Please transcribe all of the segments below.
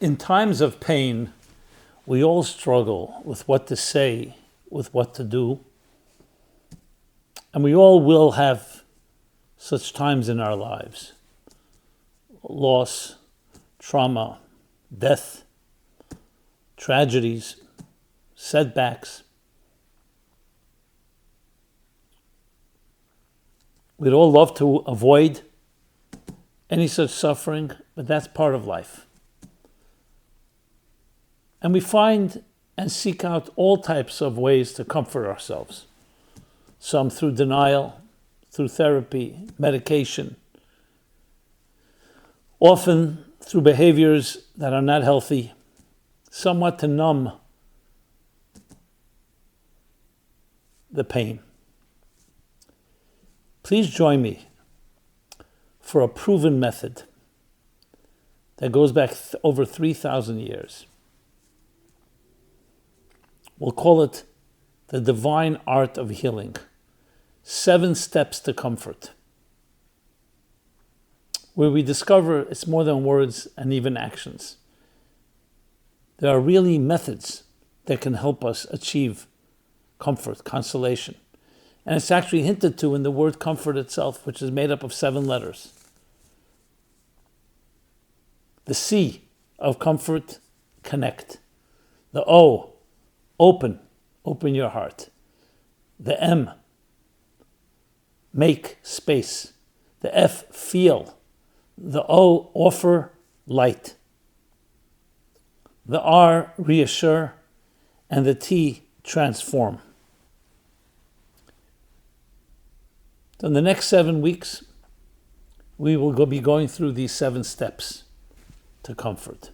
In times of pain, we all struggle with what to say, with what to do. And we all will have such times in our lives. Loss, trauma, death, tragedies, setbacks. We'd all love to avoid any such suffering, but that's part of life. And we find and seek out all types of ways to comfort ourselves. Some through denial, through therapy, medication, often through behaviors that are not healthy, somewhat to numb the pain. Please join me for a proven method that goes back over 3,000 years. We'll call it the divine art of healing. 7 steps to comfort, where we discover it's more than words and even actions. There are really methods that can help us achieve comfort, consolation. And it's actually hinted to in the word comfort itself, which is made up of 7 letters. The C of comfort, connect. The O, open your heart. The M, make space. The F, feel. The O, offer light. The R, reassure. And the T, transform. So in the next 7 weeks, we will be going through these 7 steps to comfort.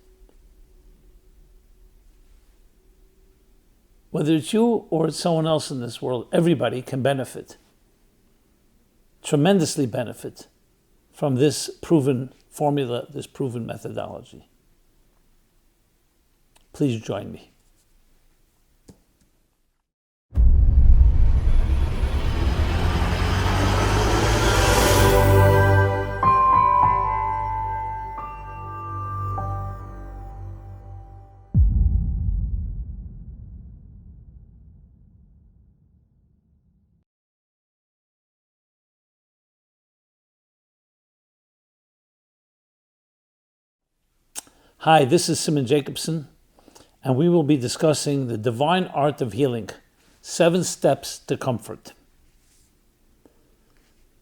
Whether it's you or it's someone else in this world, everybody can benefit, tremendously benefit from this proven formula, this proven methodology. Please join me. Hi, this is Simon Jacobson, and we will be discussing the divine art of healing, 7 steps to comfort.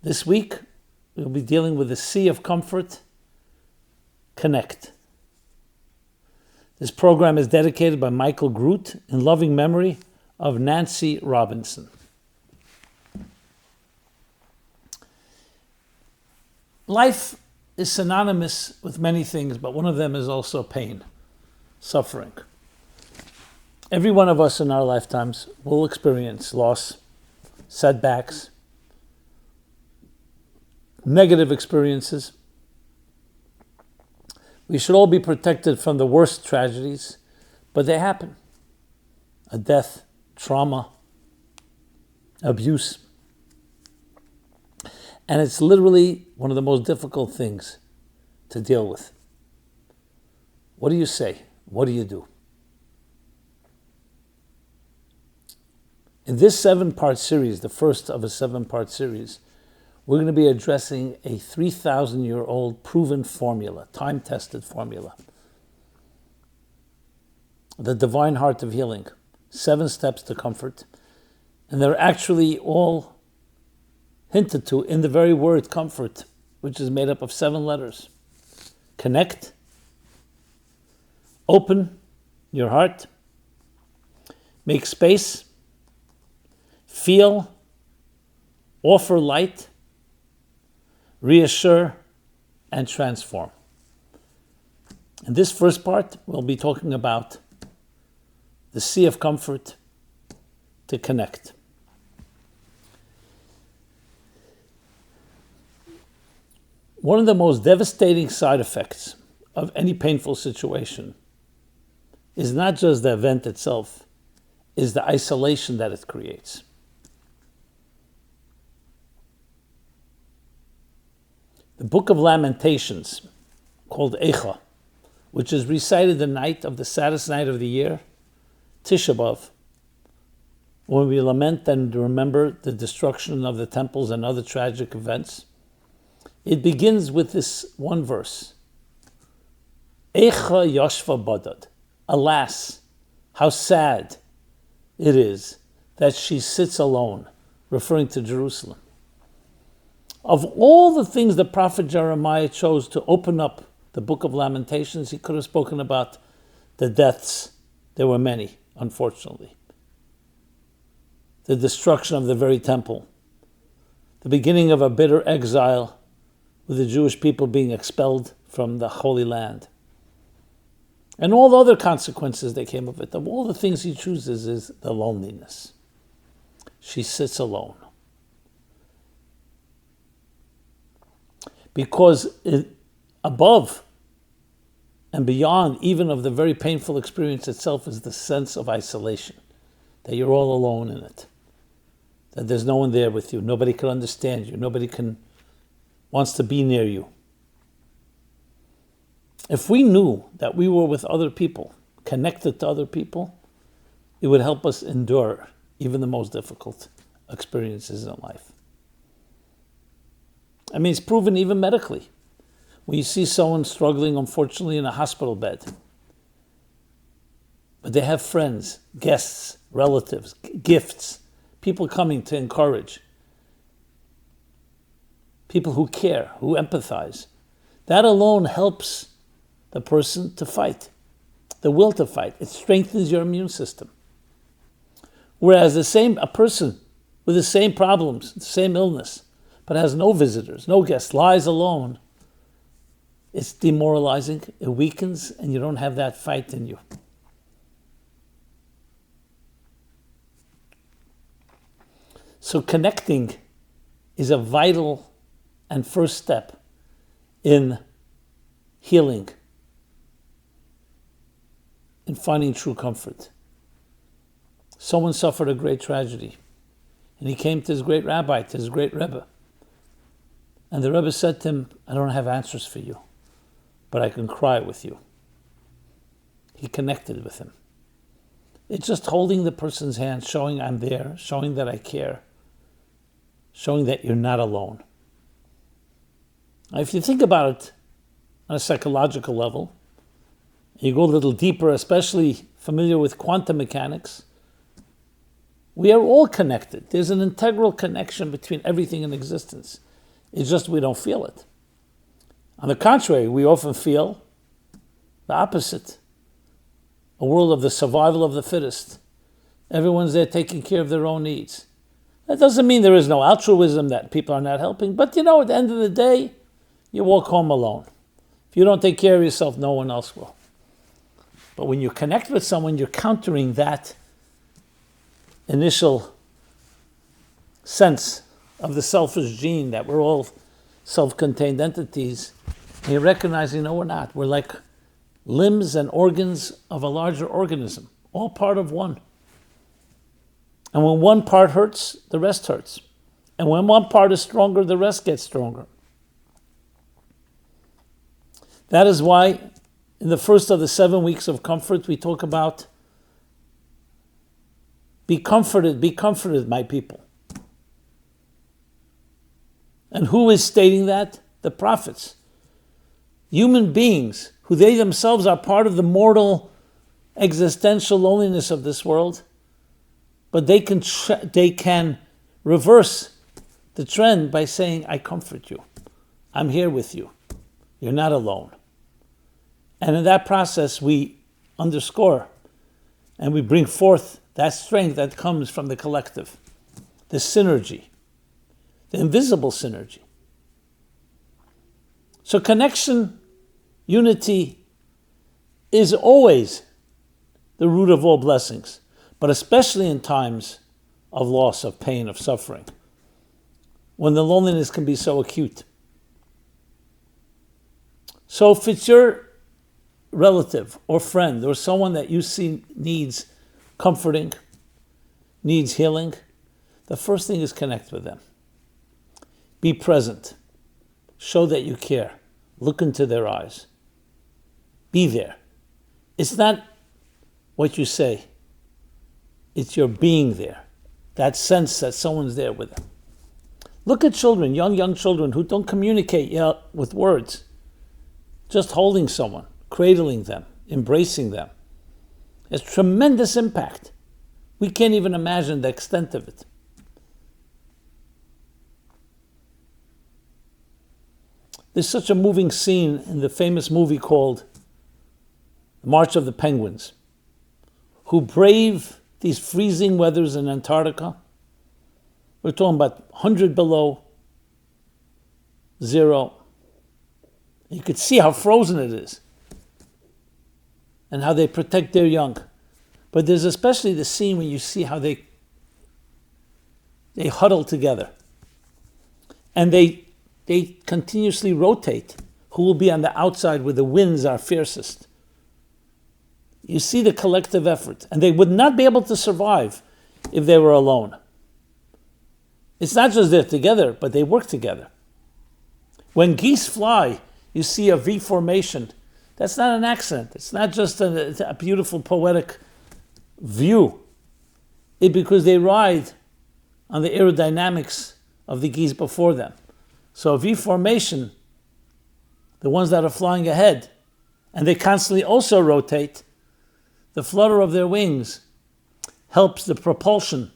This week, we'll be dealing with the C of comfort, connect. This program is dedicated by Michael Groot in loving memory of Nancy Robinson. Life is synonymous with many things, but one of them is also pain, suffering. Every one of us in our lifetimes will experience loss, setbacks, negative experiences. We should all be protected from the worst tragedies, but they happen. A death, trauma, abuse. And it's literally one of the most difficult things to deal with. What do you say? What do you do? In this 7-part series, the first of a 7-part series, we're going to be addressing a 3,000-year-old proven formula, time-tested formula. The divine art of healing, 7 steps to comfort. And they're actually all hinted to in the very word comfort, which is made up of 7 letters. Connect, open your heart, make space, feel, offer light, reassure, and transform. In this first part, we'll be talking about the C of comfort, to connect. One of the most devastating side effects of any painful situation is not just the event itself, is the isolation that it creates. The book of Lamentations, called Echa, which is recited the night of the saddest night of the year, Tisha B'Av, when we lament and remember the destruction of the temples and other tragic events. It begins with this one verse. Eicha Yoshva Badad. Alas, how sad it is that she sits alone, referring to Jerusalem. Of all the things the prophet Jeremiah chose to open up the book of Lamentations, he could have spoken about the deaths. There were many, unfortunately. The destruction of the very temple. The beginning of a bitter exile with the Jewish people being expelled from the Holy Land. And all the other consequences that came of it. Of all the things he chooses is the loneliness. She sits alone. Because above and beyond even of the very painful experience itself is the sense of isolation. That you're all alone in it. That there's no one there with you. Nobody can understand you. Nobody wants to be near you. If we knew that we were with other people, connected to other people, it would help us endure even the most difficult experiences in life. I mean, it's proven even medically. When you see someone struggling, unfortunately, in a hospital bed, but they have friends, guests, relatives, gifts, people coming to encourage, people who care, who empathize. That alone helps the person to fight, the will to fight. It strengthens your immune system. Whereas a person with the same problems, the same illness, but has no visitors, no guests, lies alone, it's demoralizing, it weakens, and you don't have that fight in you. So connecting is a vital and first step in healing, in finding true comfort. Someone suffered a great tragedy, and he came to his great rabbi, to his great Rebbe. And the Rebbe said to him, I don't have answers for you, but I can cry with you. He connected with him. It's just holding the person's hand, showing I'm there, showing that I care, showing that you're not alone. Now, if you think about it on a psychological level, you go a little deeper, especially familiar with quantum mechanics, we are all connected. There's an integral connection between everything in existence. It's just we don't feel it. On the contrary, we often feel the opposite. A world of the survival of the fittest. Everyone's there taking care of their own needs. That doesn't mean there is no altruism, that people are not helping, but at the end of the day, you walk home alone. If you don't take care of yourself, no one else will. But when you connect with someone, you're countering that initial sense of the selfish gene that we're all self-contained entities. And you're recognizing, no, we're not. We're like limbs and organs of a larger organism, all part of one. And when one part hurts, the rest hurts. And when one part is stronger, the rest gets stronger. That is why in the first of the 7 weeks of comfort, we talk about be comforted, my people. And who is stating that? The prophets. Human beings, who they themselves are part of the mortal existential loneliness of this world, but they can reverse the trend by saying, I comfort you. I'm here with you. You're not alone. And in that process, we underscore and we bring forth that strength that comes from the collective, the synergy, the invisible synergy. So connection, unity, is always the root of all blessings, but especially in times of loss, of pain, of suffering, when the loneliness can be so acute. So if it's your relative or friend or someone that you see needs comforting, needs healing, the first thing is connect with them. Be present. Show that you care. Look into their eyes. Be there. It's not what you say. It's your being there. That sense that someone's there with them. Look at children, young children who don't communicate yet with words. Just holding someone, cradling them, embracing them. It's tremendous impact. We can't even imagine the extent of it. There's such a moving scene in the famous movie called The March of the Penguins, who brave these freezing weathers in Antarctica. We're talking about 100 below zero. You could see how frozen it is and how they protect their young. But there's especially the scene when you see how they huddle together. And they continuously rotate who will be on the outside where the winds are fiercest. You see the collective effort. And they would not be able to survive if they were alone. It's not just they're together, but they work together. When geese fly, you see a V formation. That's not an accident. It's not just a beautiful poetic view. It's because they ride on the aerodynamics of the geese before them. So a V formation, the ones that are flying ahead, and they constantly also rotate, the flutter of their wings helps the propulsion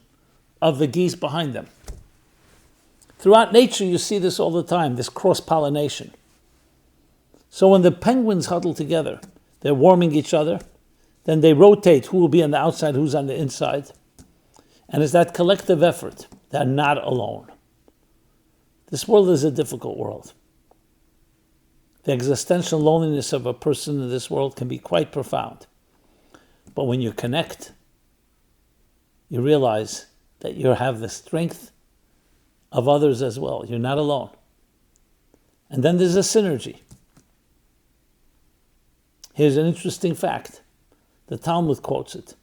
of the geese behind them. Throughout nature, you see this all the time, this cross-pollination. So when the penguins huddle together, they're warming each other, then they rotate who will be on the outside, who's on the inside. And it's that collective effort. They're not alone. This world is a difficult world. The existential loneliness of a person in this world can be quite profound. But when you connect, you realize that you have the strength of others as well. You're not alone. And then there's a synergy. Here's an interesting fact. The Talmud quotes it.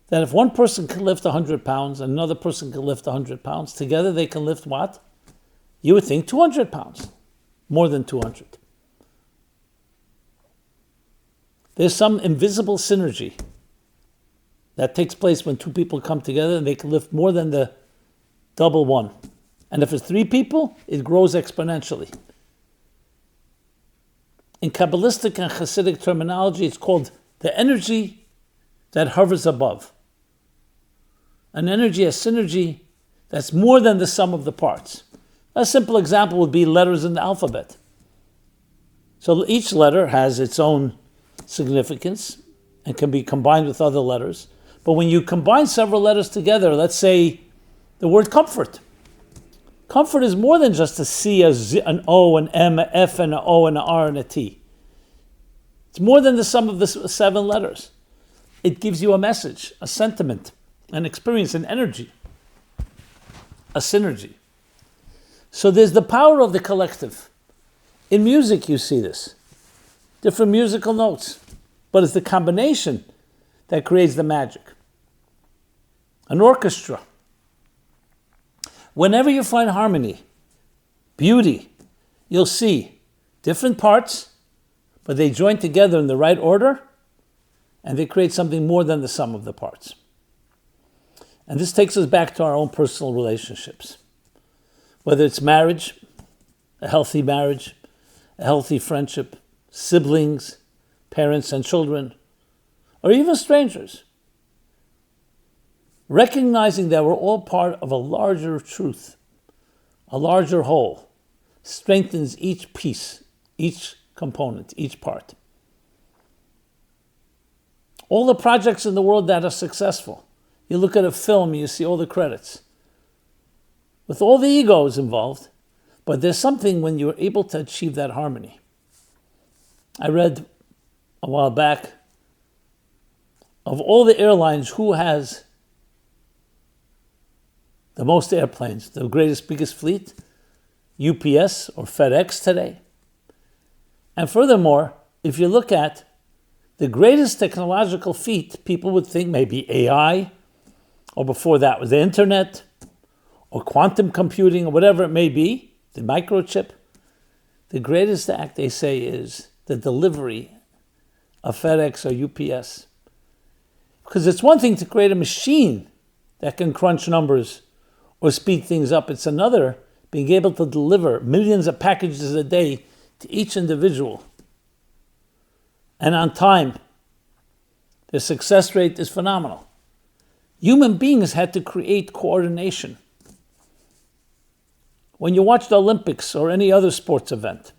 That if one person can lift 100 pounds and another person can lift 100 pounds, together they can lift what? You would think 200 pounds. More than 200. There's some invisible synergy that takes place when two people come together and they can lift more than the double one. And if it's 3 people, it grows exponentially. In Kabbalistic and Hasidic terminology, it's called the energy that hovers above. An energy, a synergy, that's more than the sum of the parts. A simple example would be letters in the alphabet. So each letter has its own significance and can be combined with other letters. But when you combine several letters together, let's say the word comfort. Comfort is more than just a C, a Z, an O, an M, an F, and an O, and an R, and a T. It's more than the sum of the 7 letters. It gives you a message, a sentiment, an experience, an energy, a synergy. So there's the power of the collective. In music, you see this. Different musical notes. But it's the combination that creates the magic. An orchestra. Whenever you find harmony, beauty, you'll see different parts, but they join together in the right order, and they create something more than the sum of the parts. And this takes us back to our own personal relationships. Whether it's marriage, a healthy friendship, siblings, parents and children, or even strangers. Recognizing that we're all part of a larger truth, a larger whole, strengthens each piece, each component, each part. All the projects in the world that are successful, you look at a film, you see all the credits. With all the egos involved, but there's something when you're able to achieve that harmony. I read a while back, of all the airlines, who has the most airplanes, the biggest fleet? UPS or FedEx today. And furthermore, if you look at the greatest technological feat, people would think maybe AI, or before that was the internet, or quantum computing, or whatever it may be, the microchip. The greatest act, they say, is the delivery a FedEx or UPS. Because it's one thing to create a machine that can crunch numbers or speed things up. It's another being able to deliver millions of packages a day to each individual. And on time. The success rate is phenomenal. Human beings had to create coordination. When you watch the Olympics or any other sports event,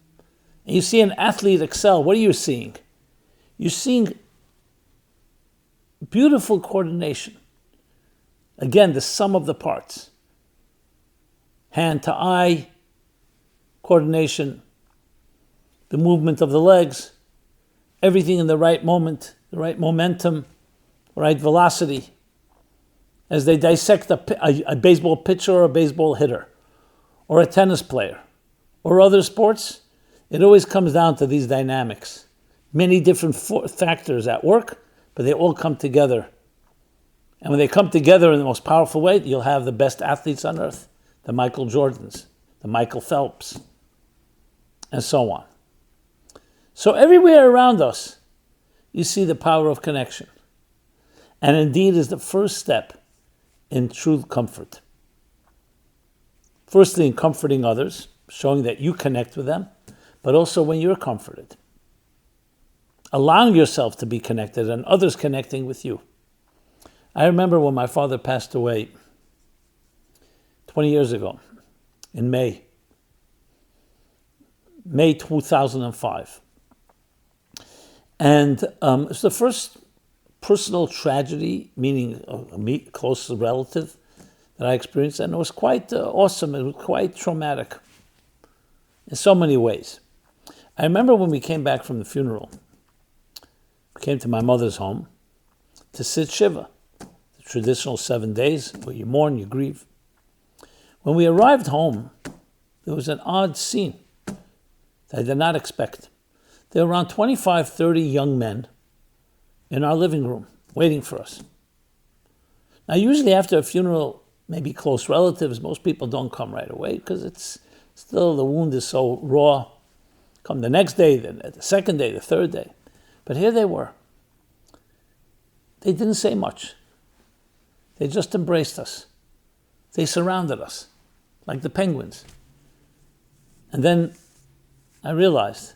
and you see an athlete excel, what are you seeing? You're seeing beautiful coordination. Again, the sum of the parts. Hand to eye, coordination, the movement of the legs, everything in the right moment, the right momentum, the right velocity. As they dissect a baseball pitcher or a baseball hitter, or a tennis player, or other sports, it always comes down to these dynamics. Many different factors at work, but they all come together. And when they come together in the most powerful way, you'll have the best athletes on earth, the Michael Jordans, the Michael Phelps, and so on. So everywhere around us, you see the power of connection. And indeed is the first step in true comfort. Firstly, in comforting others, showing that you connect with them, but also when you're comforted. Allowing yourself to be connected and others connecting with you. I remember when my father passed away 20 years ago, in May 2005. And it was the first personal tragedy, meaning a close relative, that I experienced, and it was quite awesome. It was quite traumatic in so many ways. I remember when we came back from the funeral, we came to my mother's home to sit Shiva, the traditional 7 days where you mourn, you grieve. When we arrived home, there was an odd scene that I did not expect. There were around 25, 30 young men in our living room waiting for us. Now, usually after a funeral, maybe close relatives, most people don't come right away because it's still, the wound is so raw. Come the next day, the second day, the third day. But here they were. They didn't say much. They just embraced us. They surrounded us like the penguins. And then I realized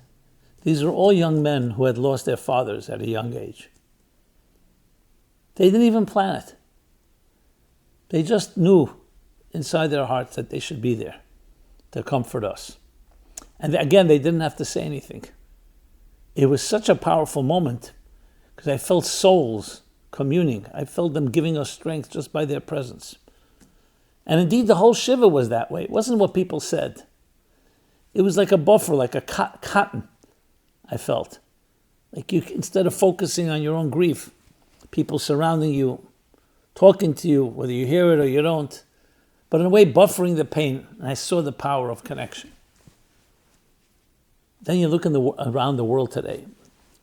these are all young men who had lost their fathers at a young age. They didn't even plan it. They just knew inside their hearts that they should be there to comfort us. And again, they didn't have to say anything. It was such a powerful moment because I felt souls communing. I felt them giving us strength just by their presence. And indeed, the whole Shiva was that way. It wasn't what people said. It was like a buffer, like a cotton, I felt. Like you, instead of focusing on your own grief, people surrounding you, talking to you, whether you hear it or you don't, but in a way buffering the pain. And I saw the power of connection. Then you look around the world today.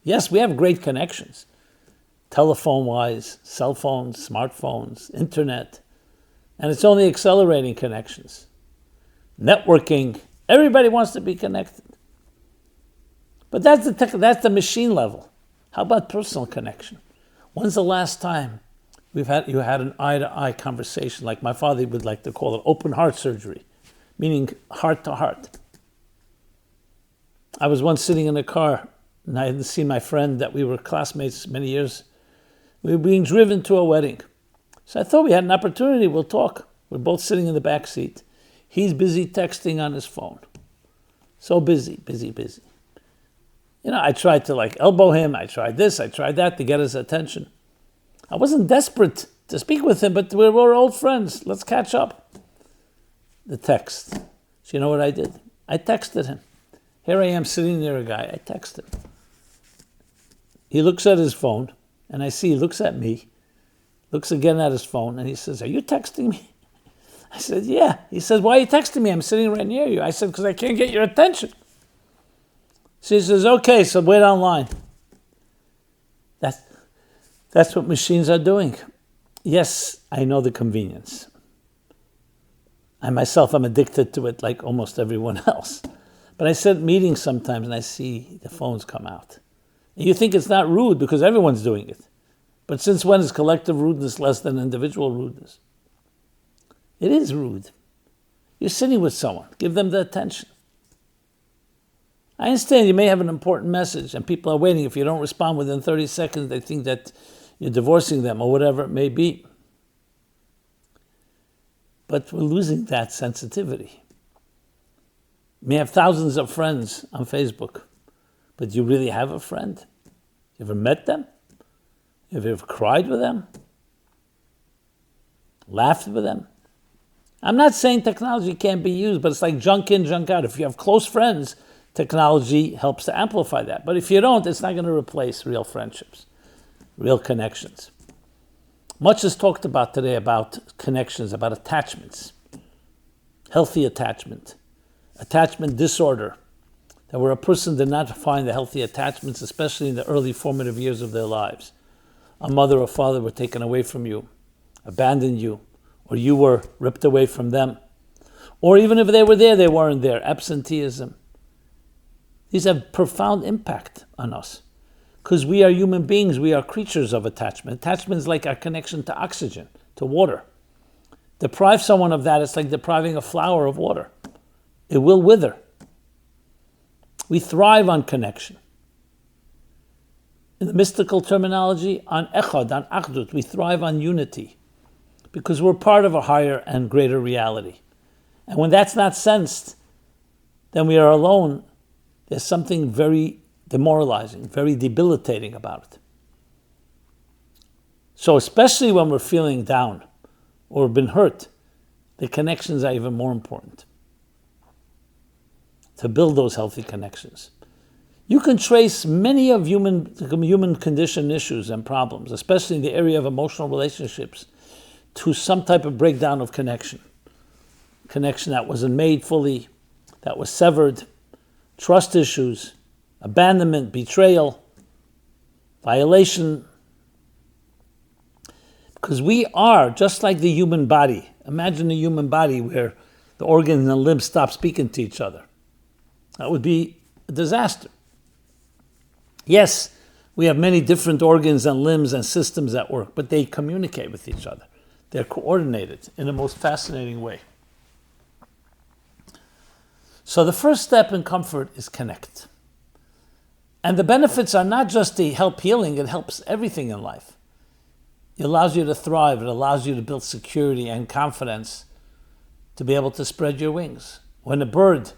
Yes, we have great connections. Telephone-wise, cell phones, smartphones, internet. And it's only accelerating connections. Networking. Everybody wants to be connected. But that's the machine level. How about personal connection? When's the last time you had an eye-to-eye conversation, like my father would like to call it, open heart surgery, meaning heart to heart? I was once sitting in a car, and I hadn't seen my friend that we were classmates many years. We were being driven to a wedding. So I thought we had an opportunity, we'll talk. We're both sitting in the back seat. He's busy texting on his phone. So busy. You know, I tried to elbow him. I tried this, I tried that to get his attention. I wasn't desperate to speak with him, but we were old friends. Let's catch up. The text. So you know what I did? I texted him. Here I am sitting near a guy. I text him. He looks at his phone, and I see he looks at me, looks again at his phone, and he says, "Are you texting me?" I said, "Yeah." He says, "Why are you texting me? I'm sitting right near you." I said, "Because I can't get your attention." So he says, "Okay, so wait online." That's what machines are doing. Yes, I know the convenience. I myself am addicted to it like almost everyone else. But I sit at meetings sometimes and I see the phones come out. And you think it's not rude because everyone's doing it. But since when is collective rudeness less than individual rudeness? It is rude. You're sitting with someone. Give them the attention. I understand you may have an important message and people are waiting. If you don't respond within 30 seconds, they think that you're divorcing them or whatever it may be. But we're losing that sensitivity. You may have thousands of friends on Facebook, but do you really have a friend? You ever met them? Have you ever cried with them? Laughed with them? I'm not saying technology can't be used, but it's like junk in, junk out. If you have close friends, technology helps to amplify that. But if you don't, it's not going to replace real friendships, real connections. Much is talked about today about connections, about attachments, healthy attachment disorder, that where a person did not find the healthy attachments, especially in the early formative years of their lives. A mother or father were taken away from you, abandoned you, or you were ripped away from them. Or even if they were there, they weren't there. Absenteeism. These have profound impact on us. Because we are human beings, we are creatures of attachment. Attachment is like our connection to oxygen, to water. Deprive someone of that, it's like depriving a flower of water. It will wither. We thrive on connection. In the mystical terminology, on echad, on achdut, we thrive on unity. Because we're part of a higher and greater reality. And when that's not sensed, then we are alone. There's something very demoralizing, very debilitating about it. So especially when we're feeling down or been hurt, the connections are even more important. To build those healthy connections. You can trace many of human condition issues and problems, especially in the area of emotional relationships, to some type of breakdown of connection. Connection that wasn't made fully, that was severed, trust issues, abandonment, betrayal, violation. Because we are just like the human body. Imagine a human body where the organs and limbs stop speaking to each other. That would be a disaster. Yes, we have many different organs and limbs and systems at work, but they communicate with each other. They're coordinated in the most fascinating way. So the first step in comfort is connect. And the benefits are not just to help healing, it helps everything in life. It allows you to thrive, it allows you to build security and confidence to be able to spread your wings. When a bird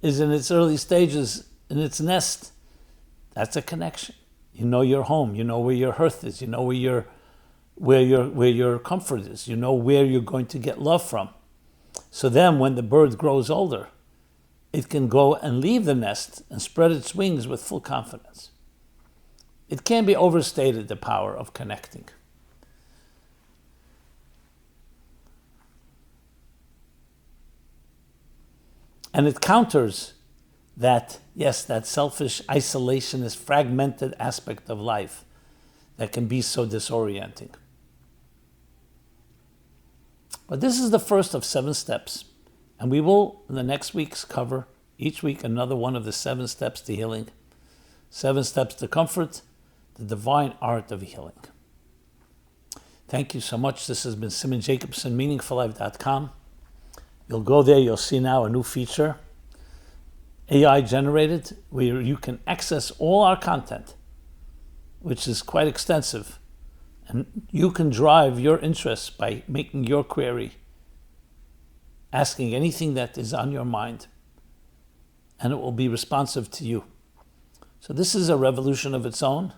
is in its early stages in its nest, that's a connection. You know your home, you know where your hearth is, you know where your comfort is, you know where you're going to get love from. So then when the bird grows older, it can go and leave the nest and spread its wings with full confidence. It can't be overstated, the power of connecting. And it counters that, yes, that selfish, isolationist, fragmented aspect of life that can be so disorienting. But this is the first of 7 steps. And we will, in the next weeks, cover each week another one of the 7 steps to healing. 7 steps to comfort, the divine art of healing. Thank you so much. This has been Simon Jacobson, meaningfullife.com. You'll go there, you'll see now a new feature, AI generated, where you can access all our content, which is quite extensive. And you can drive your interests by making your query, asking anything that is on your mind, and it will be responsive to you. So this is a revolution of its own.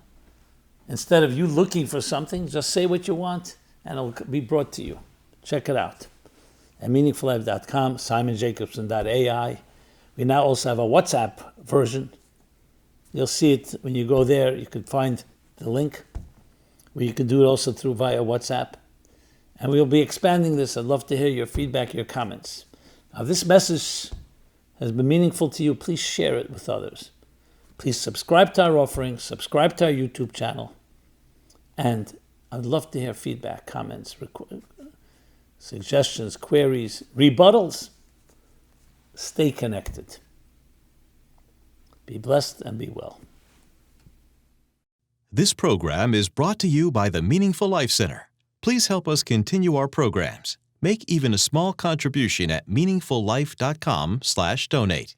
Instead of you looking for something, just say what you want, and it'll be brought to you. Check it out. At meaningfullife.com, simonjacobson.ai. We now also have a WhatsApp version. You'll see it when you go there. You can find the link, where you can do it also through via WhatsApp. And we'll be expanding this. I'd love to hear your feedback, your comments. Now, if this message has been meaningful to you, please share it with others. Please subscribe to our offering, subscribe to our YouTube channel. And I'd love to hear feedback, comments, suggestions, queries, rebuttals. Stay connected. Be blessed and be well. This program is brought to you by the Meaningful Life Center. Please help us continue our programs. Make even a small contribution at meaningfullife.com/donate.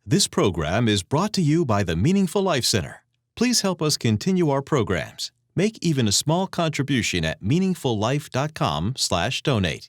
This program is brought to you by the Meaningful Life Center. Please help us continue our programs. Make even a small contribution at meaningfullife.com/donate.